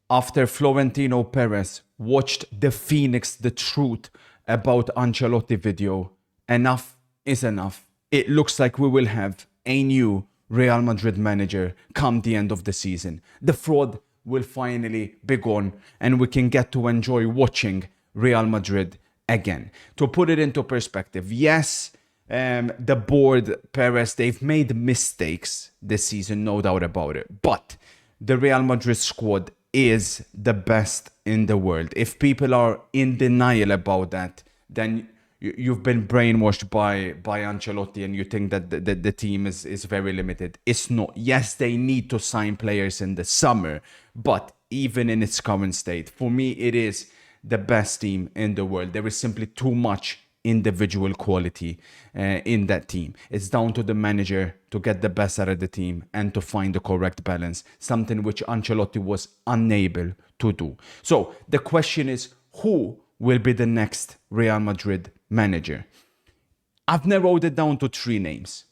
after Florentino Perez watched the Phoenix the truth about Ancelotti video, enough is enough. It looks like we will have a new Real Madrid manager come the end of the season. The fraud will finally be gone and we can get to enjoy watching Real Madrid again. To put it into perspective, yes, the board, Perez, they've made mistakes this season, no doubt about it. But the Real Madrid squad is the best in the world. If people are in denial about that, then you've been brainwashed by Ancelotti and you think that the team is very limited. It's not. Yes, they need to sign players in the summer, but even in its current state, for me, it is the best team in the world. There is simply too much individual quality in that team. It's down to the manager to get the best out of the team and to find the correct balance, something which Ancelotti was unable to do. So the question is, who will be the next Real Madrid manager? I've narrowed it down to 3 names.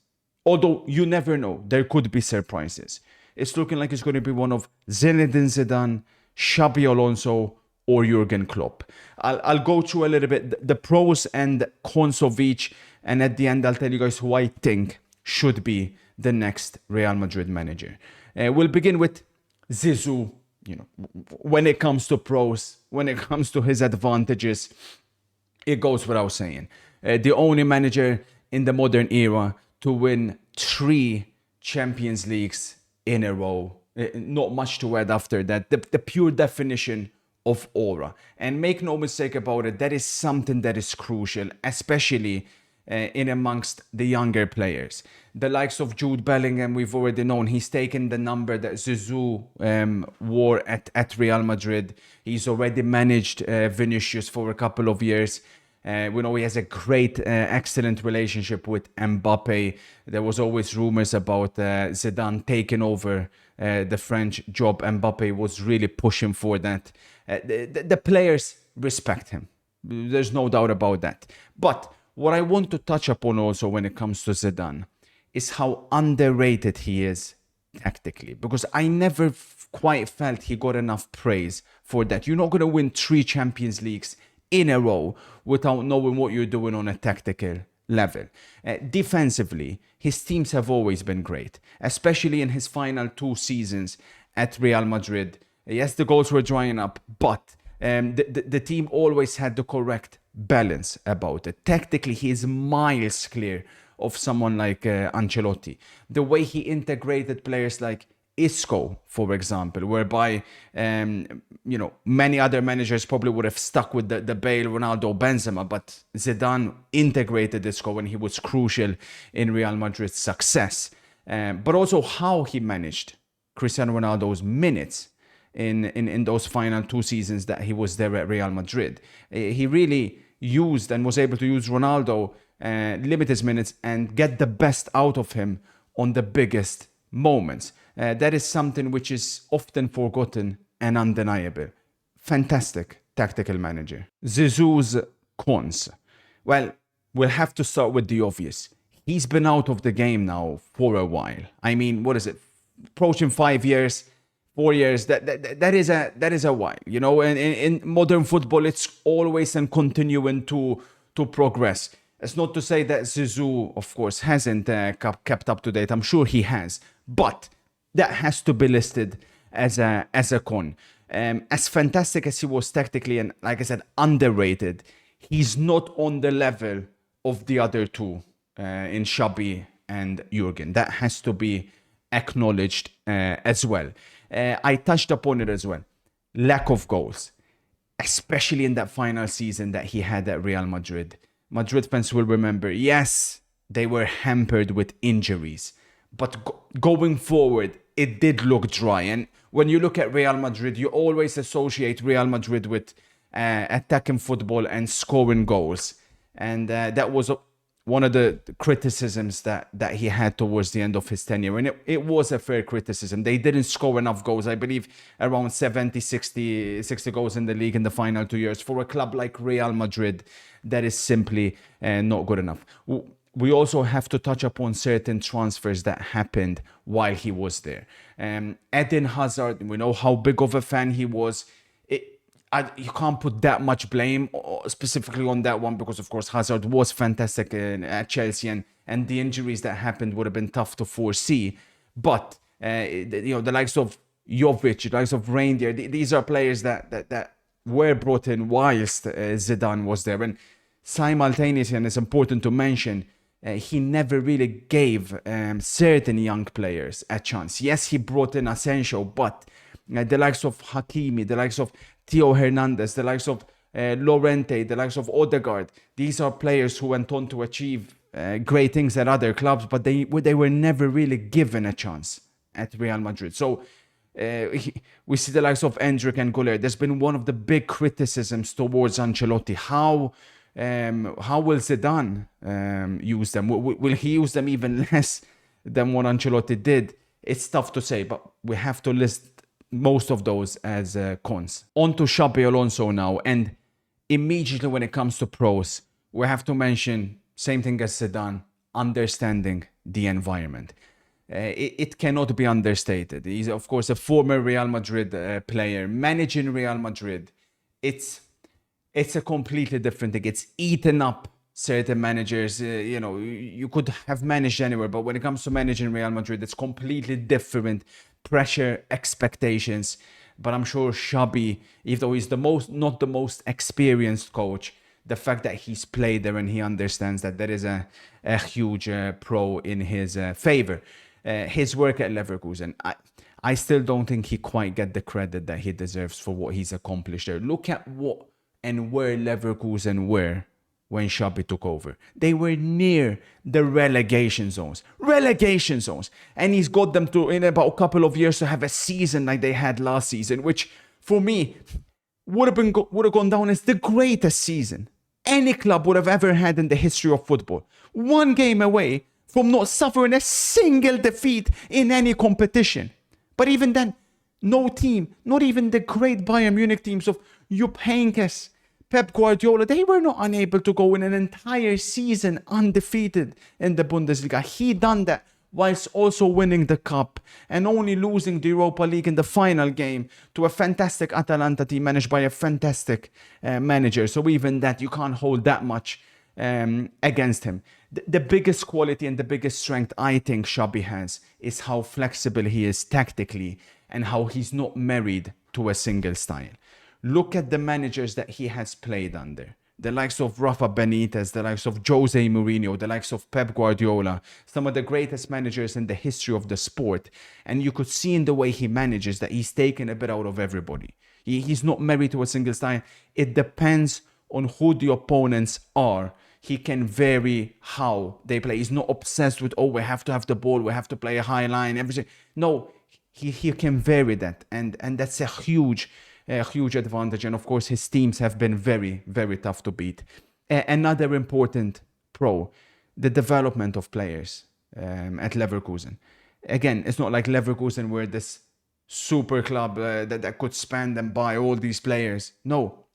Although you never know, there could be surprises. It's looking like it's going to be one of Zinedine Zidane, Xabi Alonso, or Jurgen Klopp. I'll go through a little bit the pros and cons of each, and at the end I'll tell you guys who I think should be the next Real Madrid manager. We'll begin with Zizou. You know, when it comes to pros, when it comes to his advantages, it goes without saying. The only manager in the modern era to win 3 Champions Leagues in a row. Not much to add after that. The pure definition of aura. And make no mistake about it, that is something that is crucial, especially in amongst the younger players. The likes of Jude Bellingham, we've already known. He's taken the number that Zizou wore at Real Madrid. He's already managed Vinicius for a couple of years. We know he has a great, excellent relationship with Mbappe. There was always rumors about Zidane taking over the French job. Mbappe was really pushing for that. The players respect him. There's no doubt about that. But what I want to touch upon also when it comes to Zidane is how underrated he is tactically. Because I never quite felt he got enough praise for that. You're not going to win 3 Champions Leagues in a row without knowing what you're doing on a tactical level. Defensively, his teams have always been great, especially in his final 2 seasons at Real Madrid. Yes, the goals were drying up, but the team always had the correct balance about it. Tactically, he is miles clear of someone like Ancelotti. The way he integrated players like Isco, for example, whereby many other managers probably would have stuck with the Bale, Ronaldo, Benzema, but Zidane integrated Isco when he was crucial in Real Madrid's success. But also how he managed Cristiano Ronaldo's minutes in those final 2 seasons that he was there at Real Madrid. He really used and was able to use Ronaldo, limit his minutes, and get the best out of him on the biggest moments. That is something which is often forgotten and undeniable. Fantastic tactical manager. Zizou's cons. Well, we'll have to start with the obvious. He's been out of the game now for a while. I mean, what is it? Approaching 5 years, 4 years. That is a while. You know, in modern football, it's always and continuing to progress. It's not to say that Zizou, of course, hasn't kept up to date. I'm sure he has, but that has to be listed as a con. As fantastic as he was tactically and, like I said, underrated, he's not on the level of the other 2 in Xabi and Jurgen. That has to be acknowledged as well. I touched upon it as well. Lack of goals, especially in that final season that he had at Real Madrid. Madrid fans will remember, yes, they were hampered with injuries, but going forward, it did look dry. And when you look at Real Madrid, you always associate Real Madrid with attacking football and scoring goals. And that was one of the criticisms that he had towards the end of his tenure. And it was a fair criticism. They didn't score enough goals. I believe around 70, 60 goals in the league in the final 2 years. For a club like Real Madrid, that is simply not good enough. we also have to touch upon certain transfers that happened while he was there. Eden Hazard, we know how big of a fan he was. You can't put that much blame specifically on that one because, of course, Hazard was fantastic at Chelsea, and the injuries that happened would have been tough to foresee. But the likes of Jovic, the likes of Reindeer, these are players that were brought in whilst Zidane was there, and simultaneously, and it's important to mention, he never really gave certain young players a chance. Yes, he brought in Asensio, but the likes of Hakimi, the likes of Theo Hernandez, the likes of Llorente, the likes of Odegaard, these are players who went on to achieve great things at other clubs, but they were never really given a chance at Real Madrid. So we see the likes of Endrick and Goulet. There's been one of the big criticisms towards Ancelotti. How will Zidane use them? Will he use them even less than what Ancelotti did? It's tough to say, but we have to list most of those as cons. On to Xabi Alonso now, and immediately when it comes to pros, we have to mention, same thing as Zidane, understanding the environment. It cannot be understated. He's, of course, a former Real Madrid player. Managing Real Madrid, it's a completely different thing. It's eaten up certain managers. You could have managed anywhere, but when it comes to managing Real Madrid, it's completely different. Pressure, expectations. But I'm sure Xabi, even though he's not the most experienced coach, the fact that he's played there and he understands that there is a huge pro in his favor. His work at Leverkusen, I still don't think he quite get the credit that he deserves for what he's accomplished there. Look at what and where Leverkusen were when Xabi took over. They were near the relegation zones. And he's got them to, in about a couple of years, to have a season like they had last season, which for me would have gone down as the greatest season any club would have ever had in the history of football. One game away from not suffering a single defeat in any competition. But even then, no team, not even the great Bayern Munich teams of Jupp Heynckes, Pep Guardiola, they were not unable to go in an entire season undefeated in the Bundesliga. He done that whilst also winning the cup and only losing the Europa League in the final game to a fantastic Atalanta team managed by a fantastic manager. So even that, you can't hold that much against him. The biggest quality and the biggest strength I think Xabi has is how flexible he is tactically and how he's not married to a single style. Look at the managers that he has played under. The likes of Rafa Benitez, the likes of Jose Mourinho, the likes of Pep Guardiola, some of the greatest managers in the history of the sport. And you could see in the way he manages that he's taken a bit out of everybody. He's not married to a single style. It depends on who the opponents are. He can vary how they play. He's not obsessed with, we have to have the ball, we have to play a high line, everything. No, he can vary that. And that's a huge advantage. And of course, his teams have been very, very tough to beat. Another important pro, the development of players at Leverkusen. Again, it's not like Leverkusen were this super club that could spend and buy all these players. No,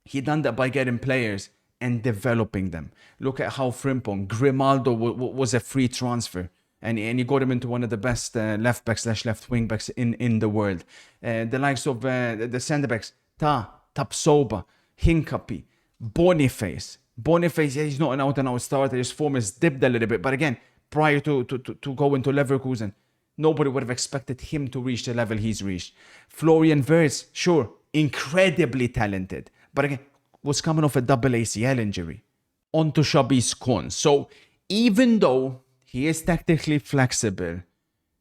he done that by getting players and developing them. Look at how Frimpong, Grimaldo was a free transfer. And he got him into one of the best left backs / left wing backs in the world. The likes of the centre backs, Tapsoba, Hincapie, Boniface. Boniface, yeah, he's not an out-and-out starter. His form has dipped a little bit. But again, prior to go into Leverkusen, nobody would have expected him to reach the level he's reached. Florian Wirtz, sure, incredibly talented. But again, was coming off a double ACL injury. On to Xabi's cons. So even though he is tactically flexible,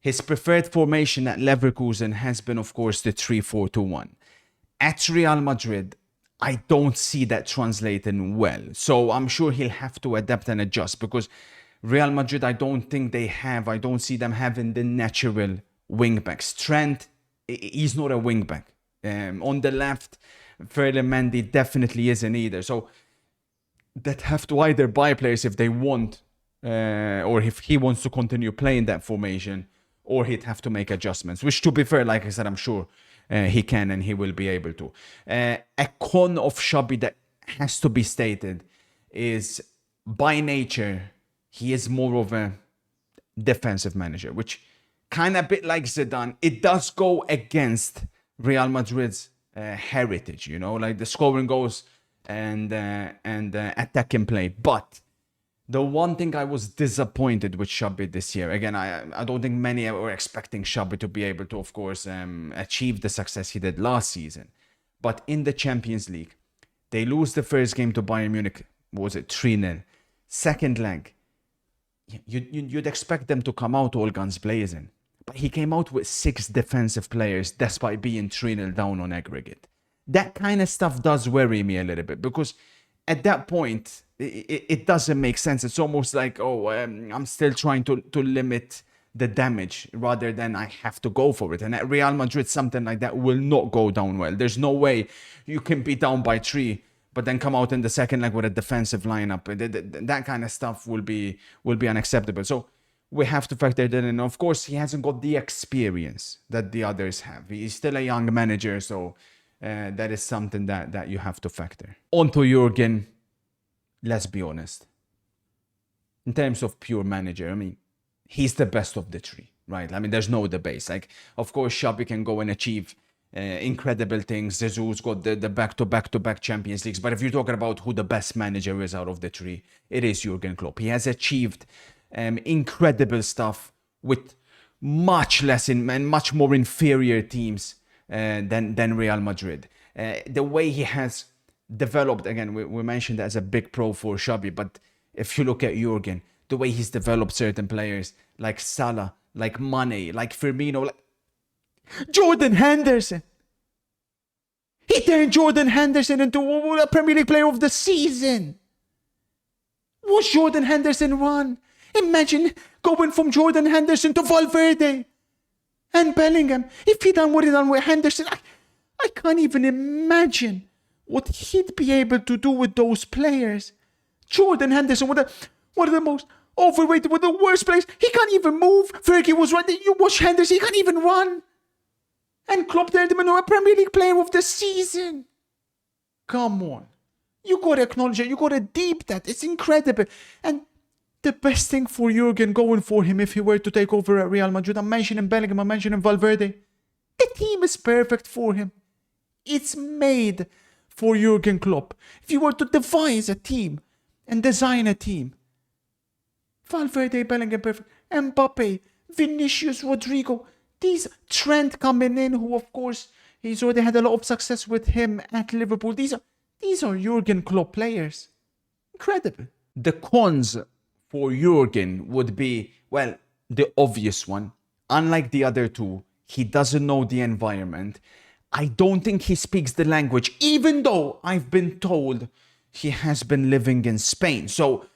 his preferred formation at Leverkusen has been, of course, the 3-4-2-1. At Real Madrid, I don't see that translating well. So I'm sure he'll have to adapt and adjust because Real Madrid, I don't see them having the natural wing-backs. Trent, he's not a wing-back. On the left, Ferland Mendy definitely isn't either. So that have to either buy players if they want, or if he wants to continue playing that formation, or he'd have to make adjustments, which, to be fair, like I said, I'm sure he can and he will be able to. A con of Xabi that has to be stated is, by nature, he is more of a defensive manager, which kind of a bit like Zidane. It does go against Real Madrid's heritage, you know, like the scoring goals and attacking play. But the one thing I was disappointed with Xabi this year, again, I don't think many were expecting Xabi to be able to, of course, achieve the success he did last season. But in the Champions League, they lose the first game to Bayern Munich, what was it, 3-0. Second leg, you'd expect them to come out all guns blazing. But he came out with 6 defensive players despite being 3-0 down on aggregate. That kind of stuff does worry me a little bit, because at that point, it doesn't make sense. It's almost like, I'm still trying to limit the damage rather than I have to go for it. And at Real Madrid, something like that will not go down well. There's no way you can be down by 3, but then come out in the second leg with a defensive lineup. That kind of stuff will be unacceptable. So we have to factor that in. Of course, he hasn't got the experience that the others have. He's still a young manager, so that is something that you have to factor. On to Jurgen. Let's be honest. In terms of pure manager, I mean, he's the best of the 3, right? I mean, there's no debate. Like, of course, Xabi can go and achieve incredible things. Jesus got the back-to-back Champions Leagues. But if you're talking about who the best manager is out of the 3, it is Jurgen Klopp. He has achieved incredible stuff with much less and much more inferior teams than Real Madrid. The way he has developed, again, we mentioned that as a big pro for Xabi, but if you look at Jurgen, the way he's developed certain players like Salah, like Mane, like Firmino, like Jordan Henderson. He turned Jordan Henderson into a Premier League player of the season. What's Jordan Henderson run? Imagine going from Jordan Henderson to Valverde and Bellingham. If he done what he done with Henderson, I can't even imagine what he'd be able to do with those players. Jordan Henderson, one of the most overrated, one of the worst players. He can't even move. Fergie was right. You watch Henderson, he can't even run. And Klopp turned him into a Premier League player of the season. Come on. You gotta acknowledge it. You gotta deep that. It's incredible. And the best thing for Jurgen going for him if he were to take over at Real Madrid, I'm mentioning Bellingham, I'm mentioning Valverde. The team is perfect for him. It's made for Jurgen Klopp. If you were to devise a team and design a team, Valverde, Bellingham, perfect. Mbappe, Vinicius, Rodrigo, these Trent coming in, who of course he's already had a lot of success with him at Liverpool. These are Jurgen Klopp players. Incredible. The cons for Jurgen would be, well, the obvious one. Unlike the other 2, he doesn't know the environment. I don't think he speaks the language, even though I've been told he has been living in Spain. So,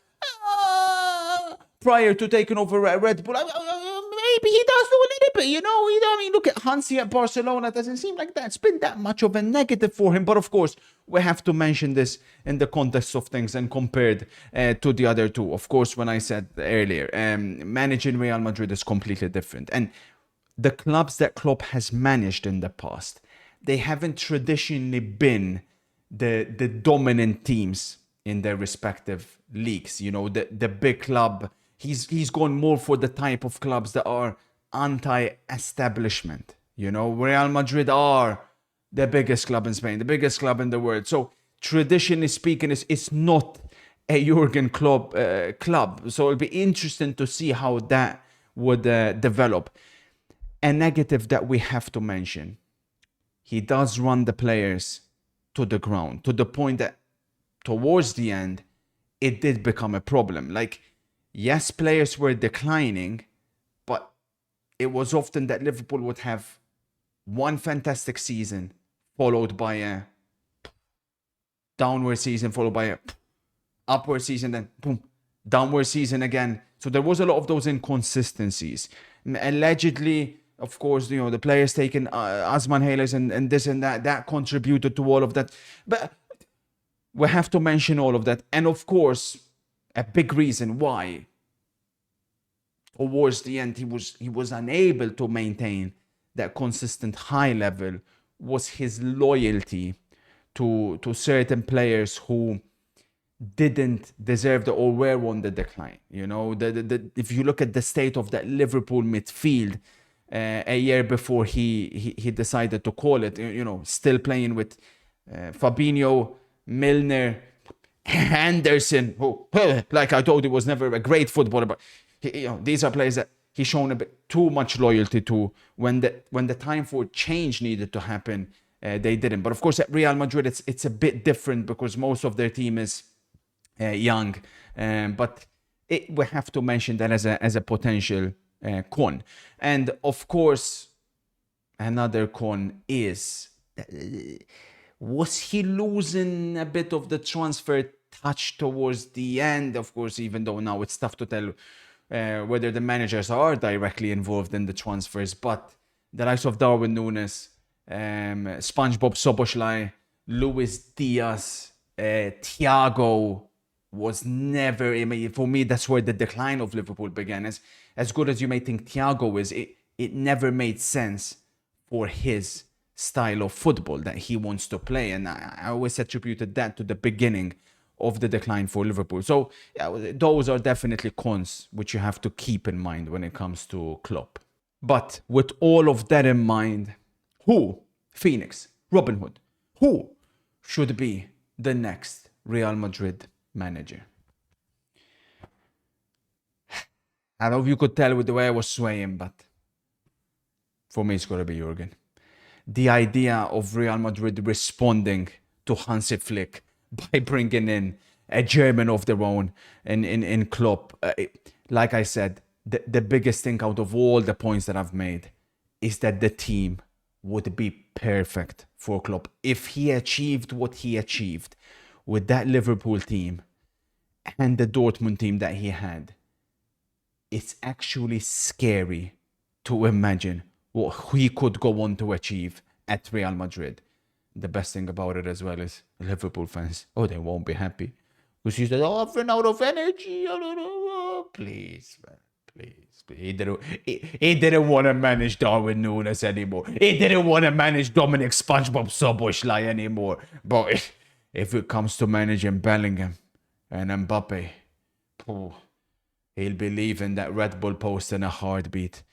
prior to taking over at Red Bull, maybe he does know a little bit, you know. I mean, look at Hansi at Barcelona. It doesn't seem like that's been that much of a negative for him. But of course, we have to mention this in the context of things and compared to the other 2. Of course, when I said earlier, managing Real Madrid is completely different. And the clubs that Klopp has managed in the past, they haven't traditionally been the dominant teams in their respective leagues. You know, the big club, he's gone more for the type of clubs that are anti-establishment. You know, Real Madrid are the biggest club in Spain, the biggest club in the world. So traditionally speaking, it's not a Jurgen Klopp club. So it'll be interesting to see how that would develop. A negative that we have to mention, he does run the players to the ground, to the point that towards the end, it did become a problem. Like, yes, players were declining, but it was often that Liverpool would have one fantastic season followed by a downward season, followed by a upward season, then boom, downward season again. So there was a lot of those inconsistencies. Allegedly, of course, you know, the players taking asthma inhalers and this and that contributed to all of that. But we have to mention all of that. And of course, a big reason why towards the end he was unable to maintain that consistent high level was his loyalty to certain players who didn't deserve or were on the decline. You know, if you look at the state of that Liverpool midfield a year before he decided to call it, you know, still playing with Fabinho, Milner, Henderson, who, like I told you, was never a great footballer, but you know, these are players that he's shown a bit too much loyalty to. When the time for change needed to happen, they didn't. But of course, at Real Madrid, it's a bit different because most of their team is young. But we have to mention that as a potential con. And of course, another con is, was he losing a bit of the transfer touch towards the end? Of course, even though now it's tough to tell whether the managers are directly involved in the transfers, but the likes of Darwin Núñez, SpongeBob Szoboszlai, Luis Diaz, Thiago was never, I mean, for me, that's where the decline of Liverpool began. As good as you may think Thiago is, it never made sense for his style of football that he wants to play. And I always attributed that to the beginning of the decline for Liverpool. So yeah, those are definitely cons which you have to keep in mind when it comes to Klopp. But with all of that in mind, who, Phoenix, Robin Hood, who should be the next Real Madrid manager? I don't know if you could tell with the way I was swaying, but for me it's got to be Jurgen. The idea of Real Madrid responding to Hansi Flick by bringing in a German of their own in Klopp. Like I said, the biggest thing out of all the points that I've made is that the team would be perfect for Klopp. If he achieved what he achieved with that Liverpool team and the Dortmund team that he had, it's actually scary to imagine what he could go on to achieve at Real Madrid. The best thing about it as well is Liverpool fans, they won't be happy. Because he said, I've run out of energy. Please, man, please. He didn't want to manage Darwin Núñez anymore. He didn't want to manage Dominic SpongeBob Szoboszlai anymore. But if it comes to managing Bellingham and Mbappe, he'll be leaving that Red Bull post in a heartbeat.